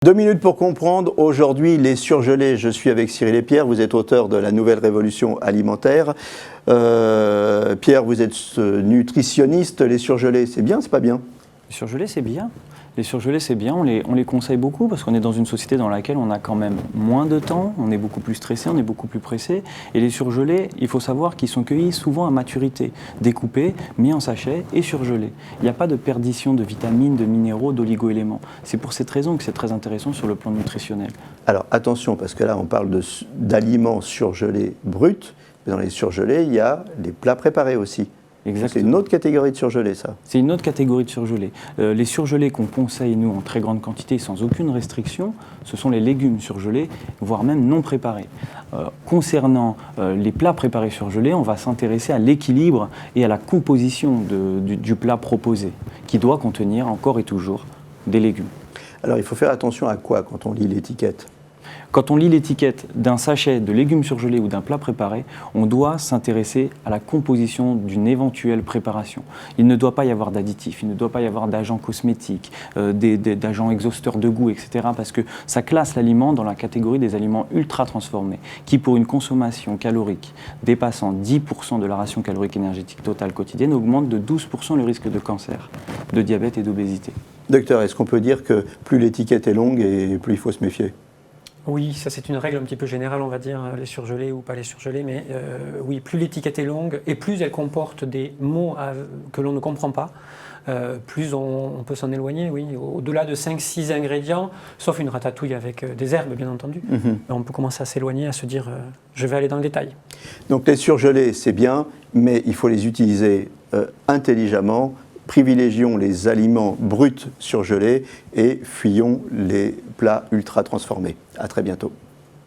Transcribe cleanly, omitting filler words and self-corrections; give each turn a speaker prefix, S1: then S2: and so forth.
S1: 2 minutes pour comprendre, aujourd'hui les surgelés, je suis avec Cyril et Pierre, vous êtes auteur de La Nouvelle Révolution Alimentaire. Pierre, vous êtes nutritionniste, les surgelés, c'est bien, c'est pas bien?
S2: Les surgelés, c'est bien. Les surgelés, c'est bien, on les conseille beaucoup parce qu'on est dans une société dans laquelle on a quand même moins de temps, on est beaucoup plus stressé, on est beaucoup plus pressé. Et les surgelés, il faut savoir qu'ils sont cueillis souvent à maturité, découpés, mis en sachet et surgelés. Il n'y a pas de perdition de vitamines, de minéraux, d'oligo-éléments. C'est pour cette raison que c'est très intéressant sur le plan nutritionnel.
S1: Alors attention, parce que là on parle d'aliments surgelés bruts, mais dans les surgelés, il y a les plats préparés aussi. C'est une autre catégorie de surgelés, ça.
S2: C'est une autre catégorie de surgelés. Les surgelés qu'on conseille, nous, en très grande quantité, sans aucune restriction, ce sont les légumes surgelés, voire même non préparés. Concernant les plats préparés surgelés, on va s'intéresser à l'équilibre et à la composition du plat proposé, qui doit contenir encore et toujours des légumes.
S1: Alors, il faut faire attention à quoi quand on lit l'étiquette ?
S2: Quand on lit l'étiquette d'un sachet de légumes surgelés ou d'un plat préparé, on doit s'intéresser à la composition d'une éventuelle préparation. Il ne doit pas y avoir d'additifs, il ne doit pas y avoir d'agents cosmétiques, d'agents exhausteurs de goût, etc. Parce que ça classe l'aliment dans la catégorie des aliments ultra transformés, qui pour une consommation calorique dépassant 10% de la ration calorique énergétique totale quotidienne augmente de 12% le risque de cancer, de diabète et d'obésité.
S1: Docteur, est-ce qu'on peut dire que plus l'étiquette est longue et plus il faut se méfier ?
S3: Oui, ça c'est une règle un petit peu générale, on va dire, les surgelés ou pas les surgelés, mais oui, plus l'étiquette est longue et plus elle comporte des mots que l'on ne comprend pas, plus on peut s'en éloigner, oui. Au-delà de 5-6 ingrédients, sauf une ratatouille avec des herbes, bien entendu, on peut commencer à s'éloigner, à se dire je vais aller dans le détail.
S1: Donc les surgelés, c'est bien, mais il faut les utiliser intelligemment. Privilégions les aliments bruts surgelés et fuyons les plats ultra transformés. À très bientôt.